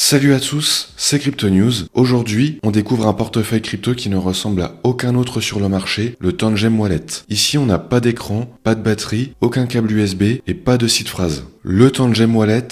Salut à tous, c'est Crypto News. Aujourd'hui, on découvre un portefeuille crypto qui ne ressemble à aucun autre sur le marché, le Tangem Wallet. Ici, on n'a pas d'écran, pas de batterie, aucun câble USB et pas de seed phrase. Le Tangem Wallet,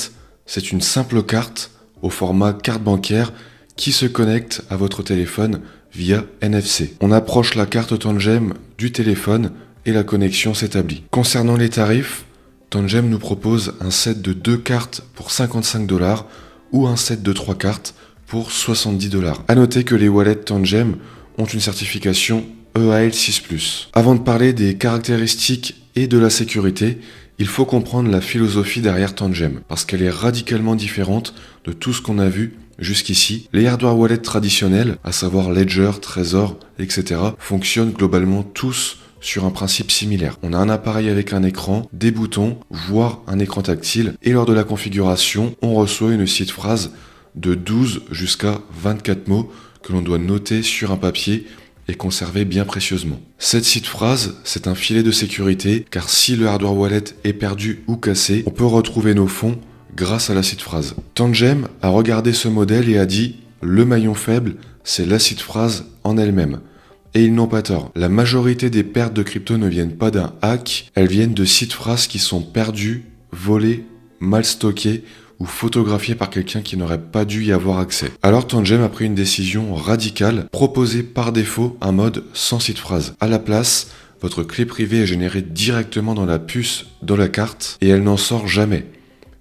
c'est une simple carte au format carte bancaire qui se connecte à votre téléphone via NFC. On approche la carte Tangem du téléphone et la connexion s'établit. Concernant les tarifs, Tangem nous propose un set de 2 cartes pour 55 $ ou un set de 3 cartes pour 70 $. A noter que les wallets Tangem ont une certification EAL6+. Avant de parler des caractéristiques et de la sécurité, il faut comprendre la philosophie derrière Tangem, parce qu'elle est radicalement différente de tout ce qu'on a vu jusqu'ici. Les hardware wallets traditionnels, à savoir Ledger, Trezor, etc., fonctionnent globalement tous sur un principe similaire. On a un appareil avec un écran, des boutons, voire un écran tactile, et lors de la configuration, on reçoit une seed phrase de 12 jusqu'à 24 mots que l'on doit noter sur un papier et conserver bien précieusement. Cette seed phrase, c'est un filet de sécurité, car si le hardware wallet est perdu ou cassé, on peut retrouver nos fonds grâce à la seed phrase. Tangem a regardé ce modèle et a dit « Le maillon faible, c'est la seed phrase en elle-même ». Et ils n'ont pas tort. La majorité des pertes de crypto ne viennent pas d'un hack, elles viennent de seed phrases qui sont perdues, volées, mal stockées ou photographiées par quelqu'un qui n'aurait pas dû y avoir accès. Alors Tangem a pris une décision radicale, proposer par défaut un mode sans seed phrase. À la place, votre clé privée est générée directement dans la puce de la carte et elle n'en sort jamais.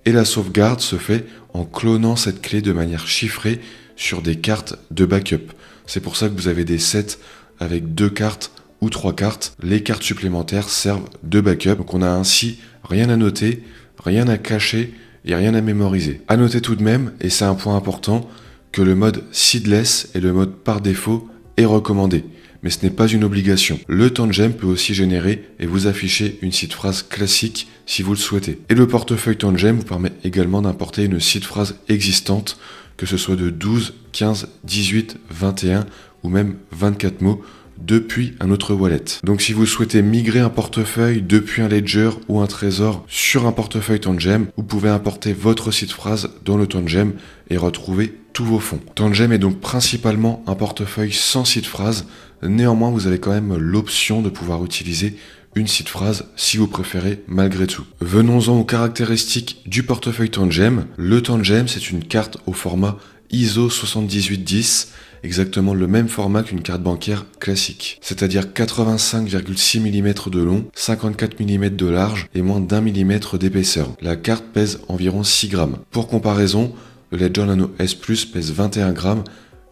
Et la sauvegarde se fait en clonant cette clé de manière chiffrée sur des cartes de backup. C'est pour ça que vous avez des sets avec 2 cartes ou 3 cartes. Les cartes supplémentaires servent de backup. Donc on a ainsi rien à noter, rien à cacher et rien à mémoriser. À noter tout de même, et c'est un point important, que le mode seedless et le mode par défaut est recommandé. Mais ce n'est pas une obligation. Le Tangem peut aussi générer et vous afficher une seed phrase classique si vous le souhaitez. Et le portefeuille Tangem vous permet également d'importer une seed phrase existante, que ce soit de 12, 15, 18, 21 ou même 24 mots depuis un autre wallet. Donc si vous souhaitez migrer un portefeuille depuis un Ledger ou un Trezor sur un portefeuille Tangem, vous pouvez importer votre seed phrase dans le Tangem et retrouver tous vos fonds. Tangem est donc principalement un portefeuille sans seed phrase, néanmoins vous avez quand même l'option de pouvoir utiliser une seed phrase si vous préférez malgré tout. Venons-en aux caractéristiques du portefeuille Tangem. Le Tangem, c'est une carte au format ISO 7810, exactement le même format qu'une carte bancaire classique, c'est-à-dire 85,6 mm de long, 54 mm de large et moins d'1 mm d'épaisseur. La carte pèse environ 6 grammes. Pour comparaison, le Ledger Nano S Plus pèse 21 grammes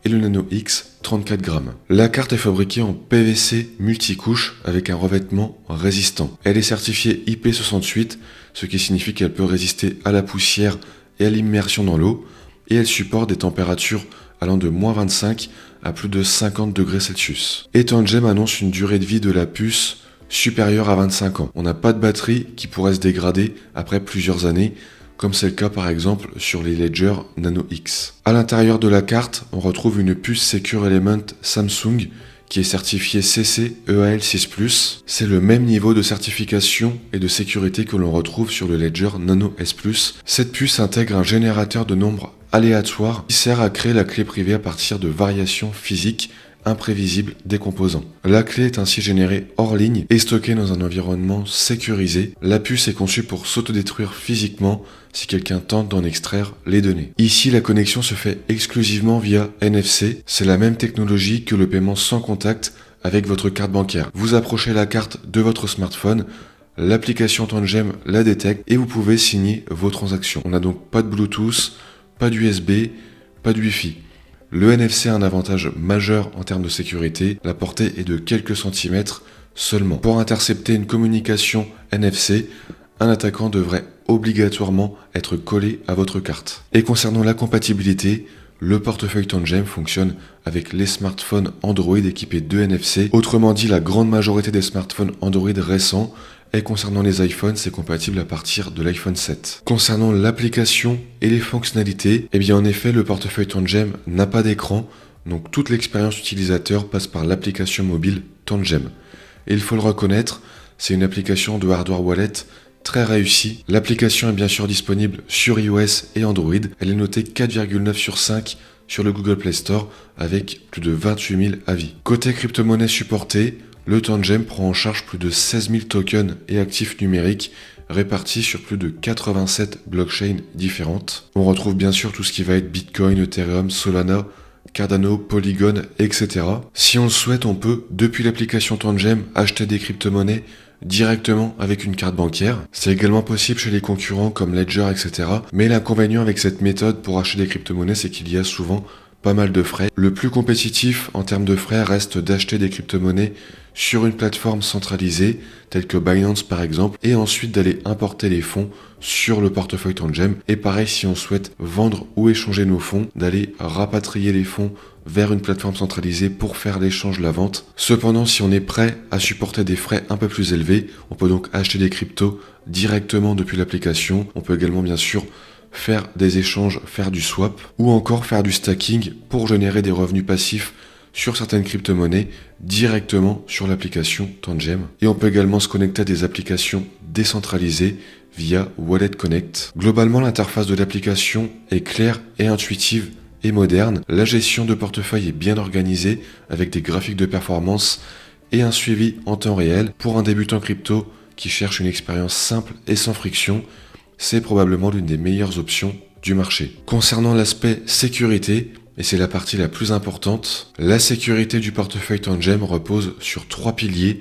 et le Nano X 34 grammes. La carte est fabriquée en PVC multicouche avec un revêtement résistant. Elle est certifiée IP68, ce qui signifie qu'elle peut résister à la poussière et à l'immersion dans l'eau, et elle supporte des températures allant de -25 à plus de 50 degrés Celsius. Et Tangem annonce une durée de vie de la puce supérieure à 25 ans. On n'a pas de batterie qui pourrait se dégrader après plusieurs années, comme c'est le cas par exemple sur les Ledger Nano X. À l'intérieur de la carte, on retrouve une puce Secure Element Samsung qui est certifiée CC EAL6+. C'est le même niveau de certification et de sécurité que l'on retrouve sur le Ledger Nano S+. Cette puce intègre un générateur de nombres aléatoires qui sert à créer la clé privée à partir de variations physiques imprévisibles des composants. La clé est ainsi générée hors ligne et stockée dans un environnement sécurisé. La puce est conçue pour s'autodétruire physiquement si quelqu'un tente d'en extraire les données. Ici, la connexion se fait exclusivement via NFC. C'est la même technologie que le paiement sans contact avec votre carte bancaire. Vous approchez la carte de votre smartphone, l'application Tangem la détecte et vous pouvez signer vos transactions. On n'a donc pas de Bluetooth, pas d'USB, pas de Wi-Fi. Le NFC a un avantage majeur en termes de sécurité, la portée est de quelques centimètres seulement. Pour intercepter une communication NFC, un attaquant devrait obligatoirement être collé à votre carte. Et concernant la compatibilité, le portefeuille Tangem fonctionne avec les smartphones Android équipés de NFC, autrement dit la grande majorité des smartphones Android récents. Et concernant les iPhones, c'est compatible à partir de l'iPhone 7. Concernant l'application et les fonctionnalités, eh bien en effet, le portefeuille Tangem n'a pas d'écran, donc toute l'expérience utilisateur passe par l'application mobile Tangem. Et il faut le reconnaître, c'est une application de hardware wallet très réussie. L'application est bien sûr disponible sur iOS et Android. Elle est notée 4,9 sur 5 sur le Google Play Store avec plus de 28 000 avis. Côté crypto-monnaie supportée, le Tangem prend en charge plus de 16 000 tokens et actifs numériques répartis sur plus de 87 blockchains différentes. On retrouve bien sûr tout ce qui va être Bitcoin, Ethereum, Solana, Cardano, Polygon, etc. Si on le souhaite, on peut, depuis l'application Tangem, acheter des crypto-monnaies directement avec une carte bancaire. C'est également possible chez les concurrents comme Ledger, etc. Mais l'inconvénient avec cette méthode pour acheter des crypto-monnaies, c'est qu'il y a souvent pas mal de frais. Le plus compétitif en termes de frais reste d'acheter des crypto-monnaies sur une plateforme centralisée, telle que Binance par exemple, et ensuite d'aller importer les fonds sur le portefeuille Tangem. Et pareil, si on souhaite vendre ou échanger nos fonds, d'aller rapatrier les fonds vers une plateforme centralisée pour faire l'échange, la vente. Cependant, si on est prêt à supporter des frais un peu plus élevés, on peut donc acheter des cryptos directement depuis l'application. On peut également bien sûr faire des échanges, faire du swap ou encore faire du stacking pour générer des revenus passifs sur certaines crypto-monnaies directement sur l'application Tangem. Et on peut également se connecter à des applications décentralisées via Wallet Connect. Globalement, l'interface de l'application est claire et intuitive et moderne. La gestion de portefeuille est bien organisée avec des graphiques de performance et un suivi en temps réel. Pour un débutant crypto qui cherche une expérience simple et sans friction, c'est probablement l'une des meilleures options du marché. Concernant l'aspect sécurité, et c'est la partie la plus importante, la sécurité du portefeuille Tangem repose sur 3 piliers.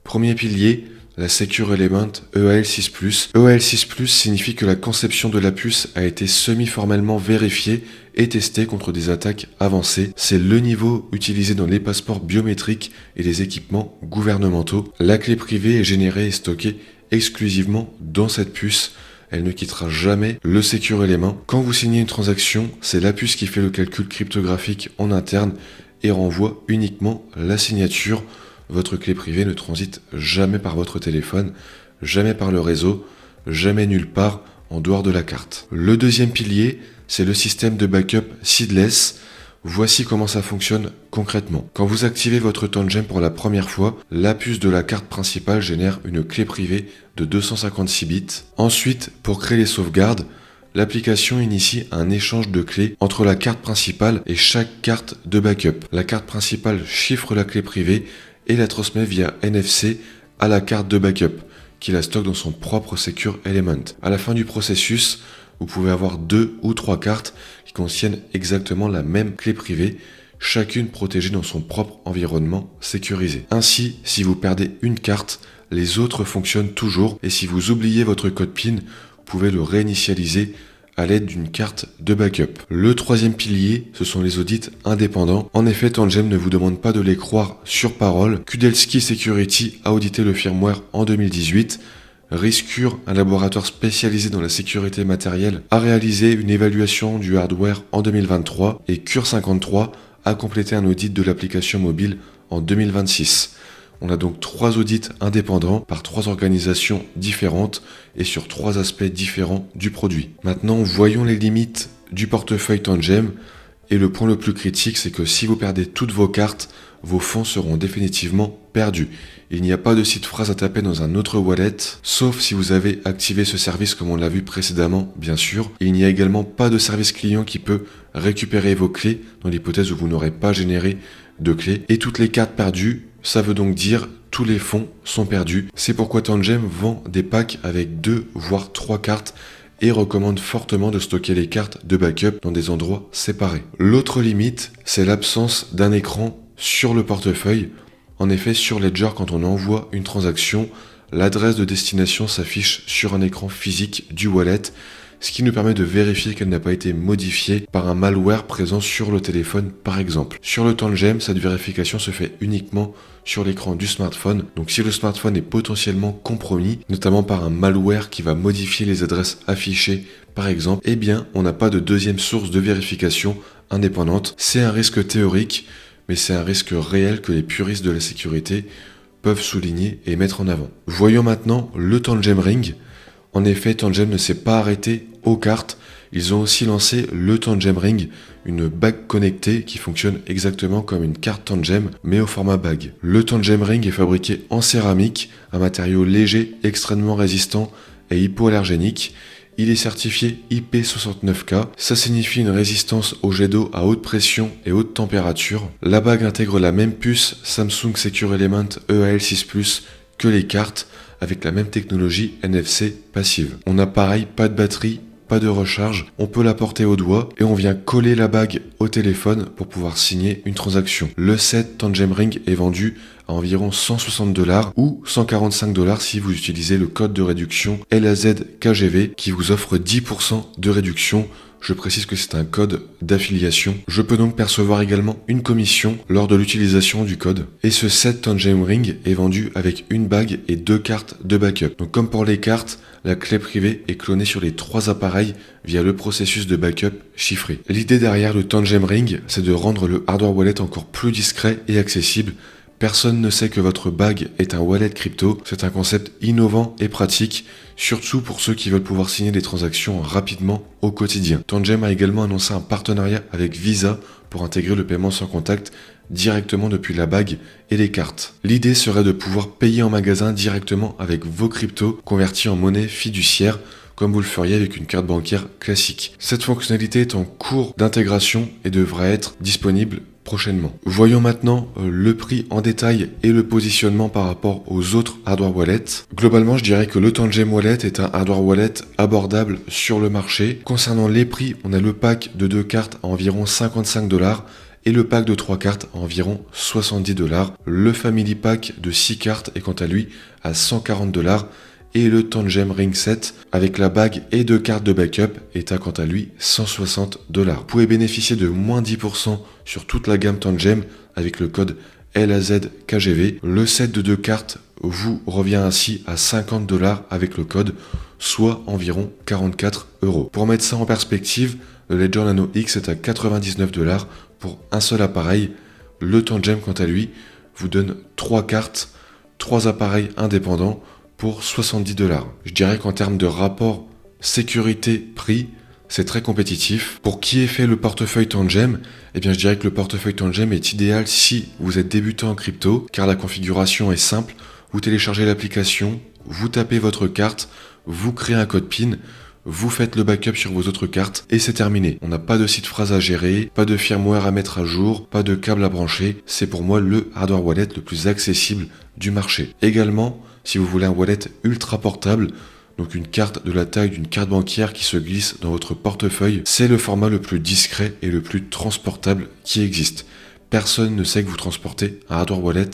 Premier pilier, la Secure Element EAL6+. EAL6+ signifie que la conception de la puce a été semi-formellement vérifiée et testée contre des attaques avancées. C'est le niveau utilisé dans les passeports biométriques et les équipements gouvernementaux. La clé privée est générée et stockée exclusivement dans cette puce. Elle ne quittera jamais le Secure Element. Quand vous signez une transaction, c'est la puce qui fait le calcul cryptographique en interne et renvoie uniquement la signature. Votre clé privée ne transite jamais par votre téléphone, jamais par le réseau, jamais nulle part en dehors de la carte. Le deuxième pilier, c'est le système de backup seedless. Voici comment ça fonctionne concrètement. Quand vous activez votre Tangem pour la première fois, la puce de la carte principale génère une clé privée de 256 bits. Ensuite, pour créer les sauvegardes, l'application initie un échange de clés entre la carte principale et chaque carte de backup. La carte principale chiffre la clé privée et la transmet via NFC à la carte de backup, qui la stocke dans son propre Secure Element. À la fin du processus, vous pouvez avoir 2 ou 3 cartes qui contiennent exactement la même clé privée, chacune protégée dans son propre environnement sécurisé. Ainsi, si vous perdez une carte, les autres fonctionnent toujours, et si vous oubliez votre code PIN, vous pouvez le réinitialiser à l'aide d'une carte de backup. Le troisième pilier, ce sont les audits indépendants. En effet, Tangem ne vous demande pas de les croire sur parole. Kudelski Security a audité le firmware en 2018. Riscure, un laboratoire spécialisé dans la sécurité matérielle, a réalisé une évaluation du hardware en 2023 et Cure53 a complété un audit de l'application mobile en 2026. On a donc 3 audits indépendants par 3 organisations différentes et sur 3 aspects différents du produit. Maintenant, voyons les limites du portefeuille Tangem. Et le point le plus critique, c'est que si vous perdez toutes vos cartes, vos fonds seront définitivement perdus. Il n'y a pas de site phrase à taper dans un autre wallet, sauf si vous avez activé ce service comme on l'a vu précédemment, bien sûr. Il n'y a également pas de service client qui peut récupérer vos clés dans l'hypothèse où vous n'aurez pas généré de clés. Et toutes les cartes perdues, ça veut donc dire tous les fonds sont perdus. C'est pourquoi Tangem vend des packs avec 2 voire 3 cartes et recommande fortement de stocker les cartes de backup dans des endroits séparés. L'autre limite, c'est l'absence d'un écran sur le portefeuille. En effet, sur Ledger, quand on envoie une transaction, l'adresse de destination s'affiche sur un écran physique du wallet, ce qui nous permet de vérifier qu'elle n'a pas été modifiée par un malware présent sur le téléphone par exemple. Sur le Tangem, cette vérification se fait uniquement sur l'écran du smartphone. Donc si le smartphone est potentiellement compromis, notamment par un malware qui va modifier les adresses affichées par exemple, eh bien on n'a pas de deuxième source de vérification indépendante. C'est un risque théorique, mais c'est un risque réel que les puristes de la sécurité peuvent souligner et mettre en avant. Voyons maintenant le Tangem Ring. En effet, Tangem ne s'est pas arrêté aux cartes. Ils ont aussi lancé le Tangem Ring, une bague connectée qui fonctionne exactement comme une carte Tangem, mais au format bague. Le Tangem Ring est fabriqué en céramique, un matériau léger, extrêmement résistant est hypoallergénique. Il est certifié IP69K, ça signifie une résistance au jet d'eau à haute pression et haute température. La bague intègre la même puce Samsung Secure Element EAL6+, que les cartes, avec la même technologie NFC passive. On n'a pareil pas de batterie, pas de recharge, on peut la porter au doigt et on vient coller la bague au téléphone pour pouvoir signer une transaction. Le set Tangem Ring est vendu à environ $160 ou $145 si vous utilisez le code de réduction LAZKGV qui vous offre 10% de réduction. Je précise que c'est un code d'affiliation. Je peux donc percevoir également une commission lors de l'utilisation du code. Et ce set Tangem Ring est vendu avec une bague et 2 cartes de backup. Donc comme pour les cartes, la clé privée est clonée sur les 3 appareils via le processus de backup chiffré. L'idée derrière le Tangem Ring, c'est de rendre le hardware wallet encore plus discret et accessible. Personne ne sait que votre bague est un wallet crypto. C'est un concept innovant et pratique, surtout pour ceux qui veulent pouvoir signer des transactions rapidement au quotidien. Tangem a également annoncé un partenariat avec Visa pour intégrer le paiement sans contact directement depuis la bague et les cartes. L'idée serait de pouvoir payer en magasin directement avec vos cryptos convertis en monnaie fiduciaire, comme vous le feriez avec une carte bancaire classique. Cette fonctionnalité est en cours d'intégration et devrait être disponible prochainement. Voyons maintenant le prix en détail et le positionnement par rapport aux autres hardware wallets. Globalement, je dirais que le Tangem Wallet est un hardware wallet abordable sur le marché. Concernant les prix, on a le pack de 2 cartes à environ $55 et le pack de 3 cartes à environ $70. Le Family Pack de 6 cartes est quant à lui à $140 et le Tangem Ring Set avec la bague et 2 cartes de backup est à quant à lui $160. Vous pouvez bénéficier de moins 10% sur toute la gamme Tangem avec le code LAZKGV. Le set de 2 cartes vous revient ainsi à $50 avec le code, soit environ 44 €. Pour mettre ça en perspective, le Ledger Nano X est à $99 pour un seul appareil. Le Tangem, quant à lui, vous donne 3 cartes, 3 appareils indépendants pour $70. Je dirais qu'en termes de rapport sécurité-prix, c'est très compétitif. Pour qui est fait le portefeuille Tangem, eh bien je dirais que le portefeuille Tangem est idéal si vous êtes débutant en crypto, car la configuration est simple. Vous téléchargez l'application, vous tapez votre carte, vous créez un code PIN, vous faites le backup sur vos autres cartes et c'est terminé. On n'a pas de site phrase à gérer, pas de firmware à mettre à jour, pas de câble à brancher. C'est pour moi le hardware wallet le plus accessible du marché. Également, si vous voulez un wallet ultra portable, donc une carte de la taille d'une carte bancaire qui se glisse dans votre portefeuille, c'est le format le plus discret et le plus transportable qui existe. Personne ne sait que vous transportez un hardware wallet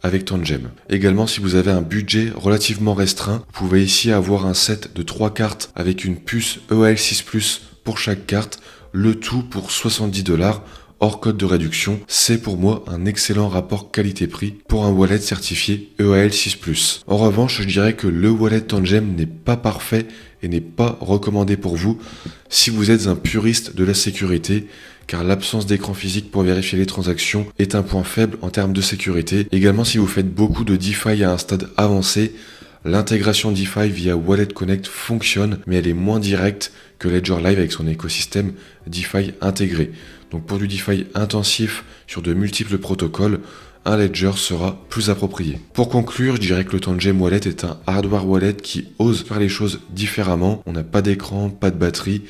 avec Tangem. Également, si vous avez un budget relativement restreint, vous pouvez ici avoir un set de 3 cartes avec une puce EAL6+, pour chaque carte, le tout pour $70 hors code de réduction. C'est pour moi un excellent rapport qualité-prix pour un wallet certifié EAL6+. En revanche, je dirais que le wallet Tangem n'est pas parfait et n'est pas recommandé pour vous si vous êtes un puriste de la sécurité, car l'absence d'écran physique pour vérifier les transactions est un point faible en termes de sécurité. Également, si vous faites beaucoup de DeFi à un stade avancé, l'intégration DeFi via Wallet Connect fonctionne, mais elle est moins directe que Ledger Live avec son écosystème DeFi intégré. Donc pour du DeFi intensif sur de multiples protocoles, un Ledger sera plus approprié. Pour conclure, je dirais que le Tangem Wallet est un hardware wallet qui ose faire les choses différemment. On n'a pas d'écran, pas de batterie,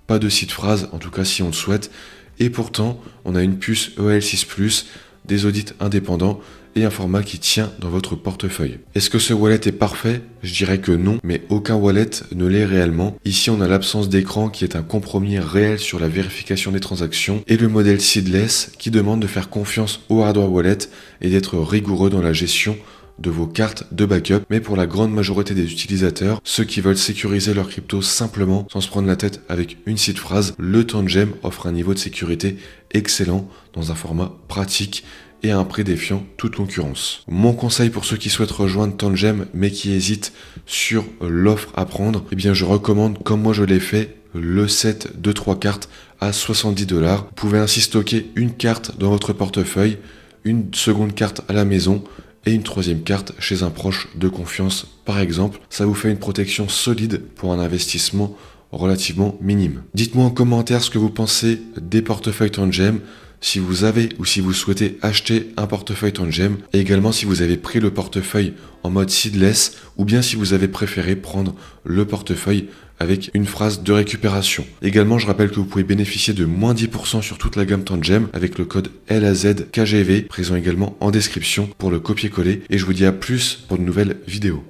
pas de site phrase, en tout cas si on le souhaite. Et pourtant, on a une puce EAL6+, des audits indépendants et un format qui tient dans votre portefeuille. Est-ce que ce wallet est parfait ? Je dirais que non, mais aucun wallet ne l'est réellement. Ici, on a l'absence d'écran qui est un compromis réel sur la vérification des transactions et le modèle seedless qui demande de faire confiance au hardware wallet et d'être rigoureux dans la gestion de vos cartes de backup. Mais pour la grande majorité des utilisateurs, ceux qui veulent sécuriser leur crypto simplement sans se prendre la tête avec une seed phrase, le Tangem offre un niveau de sécurité excellent dans un format pratique et à un prix défiant toute concurrence. Mon conseil pour ceux qui souhaitent rejoindre Tangem mais qui hésitent sur l'offre à prendre, eh bien je recommande, comme moi je l'ai fait, le set de 3 cartes à $70. Vous pouvez ainsi stocker une carte dans votre portefeuille, une seconde carte à la maison et une troisième carte chez un proche de confiance par exemple. Ça vous fait une protection solide pour un investissement relativement minime. Dites-moi en commentaire ce que vous pensez des portefeuilles Tangem. si vous avez ou si vous souhaitez acheter un portefeuille Tangem, et également si vous avez pris le portefeuille en mode seedless ou bien si vous avez préféré prendre le portefeuille avec une phrase de récupération. Également, je rappelle que vous pouvez bénéficier de moins 10% sur toute la gamme Tangem avec le code LAZKGV, présent également en description pour le copier-coller, et je vous dis à plus pour de nouvelles vidéos.